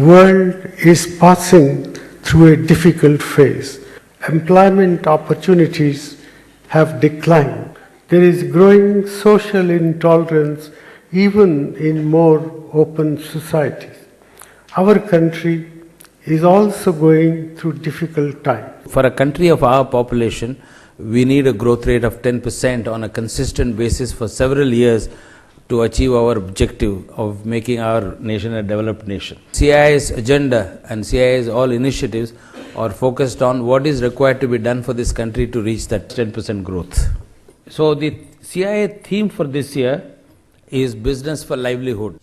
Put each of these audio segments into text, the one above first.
world is passing through a difficult phase. Employment opportunities have declined. There is growing social intolerance even in more open societies. Our country is also going through difficult times. For a country of our population, we need a growth rate of 10% on a consistent basis for several years to achieve our objective of making our nation a developed nation. CII's agenda and CII's all initiatives are focused on what is required to be done for this country to reach that 10% growth. So the CII theme for this year is Business for Livelihood.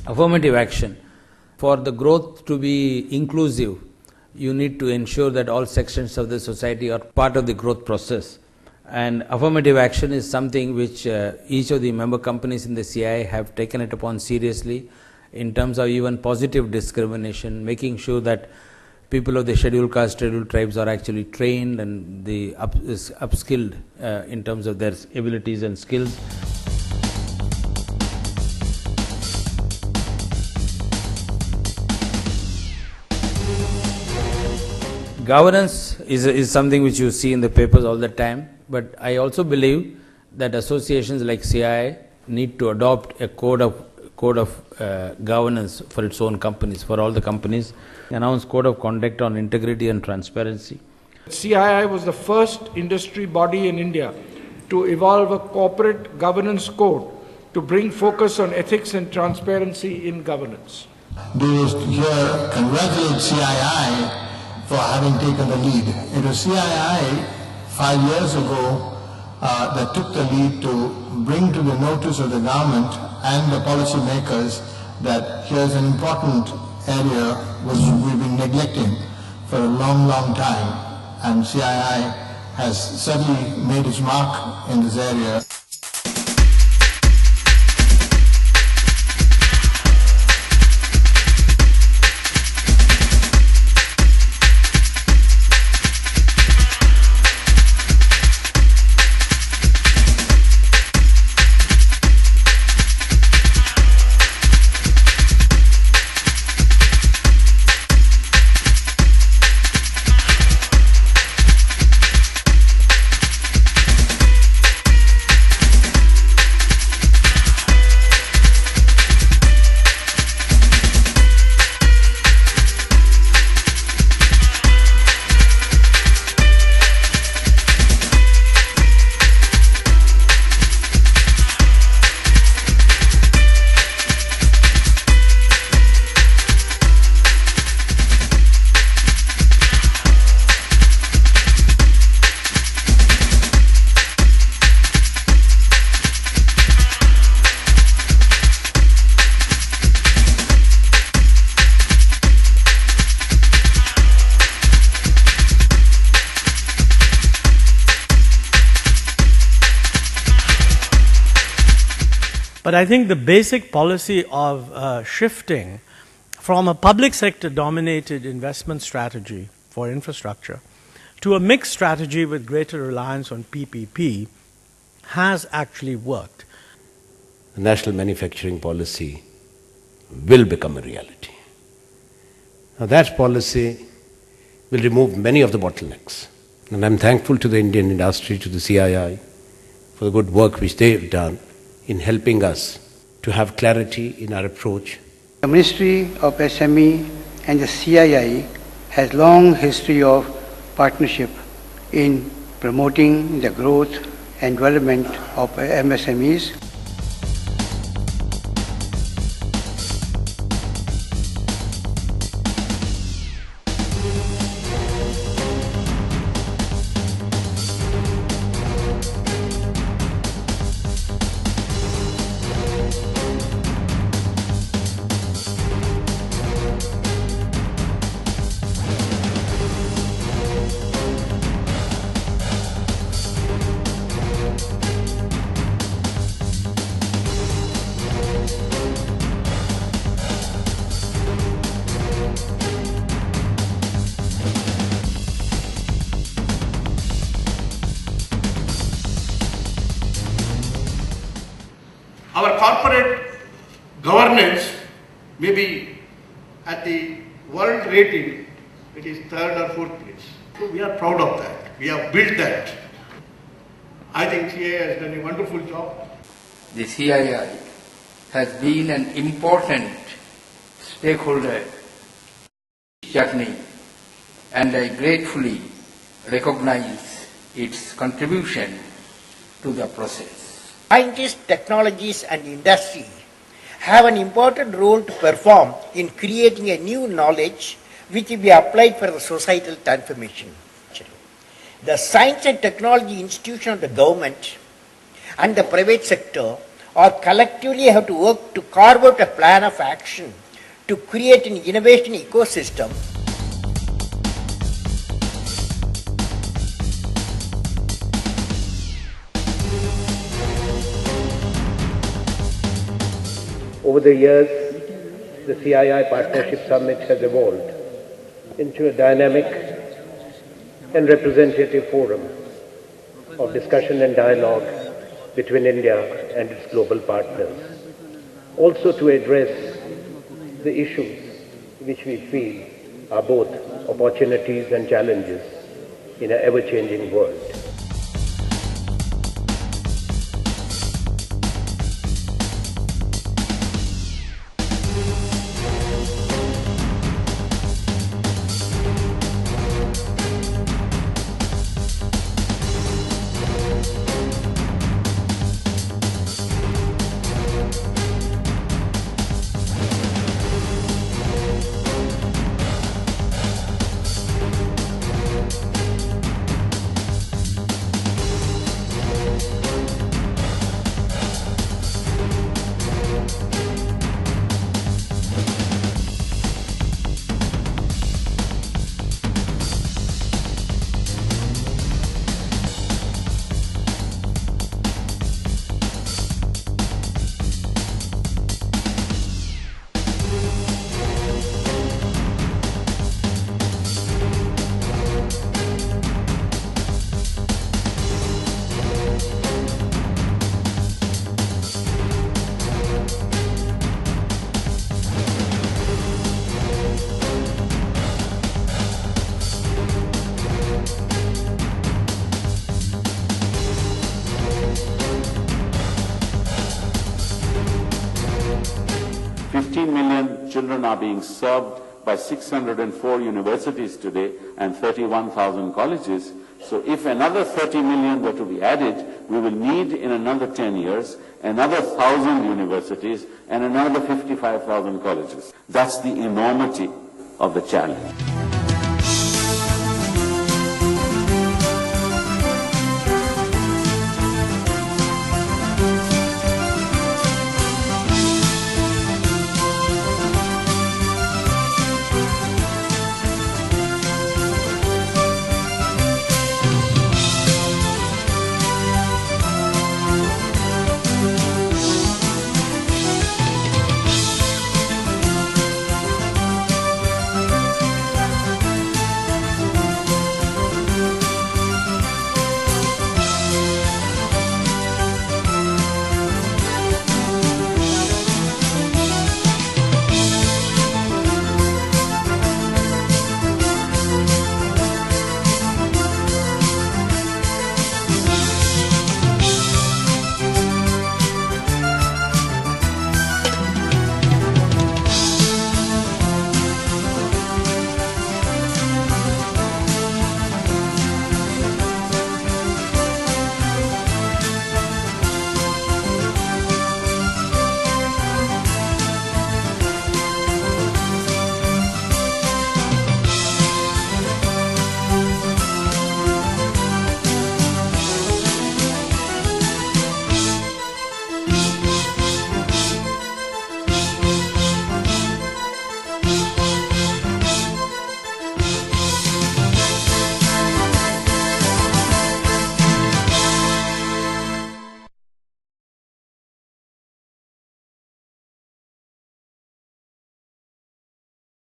Affirmative action. For the growth to be inclusive, you need to ensure that all sections of the society are part of the growth process. And affirmative action is something which each of the member companies in the CII have taken it upon seriously in terms of even positive discrimination, making sure that people of the scheduled caste, scheduled tribes are actually trained and upskilled in terms of their abilities and skills. Governance is something which you see in the papers all the time, but I also believe that associations like CII need to adopt a code of governance for its own companies, for all the companies. Announce code of conduct on integrity and transparency. CII was the first industry body in India to evolve a corporate governance code to bring focus on ethics and transparency in governance. Do here congratulate CII for having taken the lead. It was CII 5 years ago that took the lead to bring to the notice of the government and the policy makers that here's an important area which we've been neglecting for a long, long time, and CII has certainly made its mark in this area. But I think the basic policy of shifting from a public sector dominated investment strategy for infrastructure to a mixed strategy with greater reliance on PPP has actually worked. The national manufacturing policy will become a reality. Now that policy will remove many of the bottlenecks. And I'm thankful to the Indian industry, to the CII, for the good work which they've done in helping us to have clarity in our approach. The Ministry of SME and the CII has long history of partnership in promoting the growth and development of MSMEs. corporate governance, maybe at the world rating, it is third or fourth place. So we are proud of that. We have built that. I think CII has done a wonderful job. The CII has been an important stakeholder journey, and I gratefully recognize its contribution to the process. Scientists, technologies and industry have an important role to perform in creating a new knowledge which will be applied for the societal transformation. The science and technology institution of the government and the private sector are collectively have to work to carve out a plan of action to create an innovation ecosystem. Over the years, the CII Partnership Summit has evolved into a dynamic and representative forum of discussion and dialogue between India and its global partners, also to address the issues which we feel are both opportunities and challenges in an ever-changing world. Children are being served by 604 universities today and 31,000 colleges. So if another 30 million were to be added, we will need in another 10 years another 1,000 universities and another 55,000 colleges. That's the enormity of the challenge.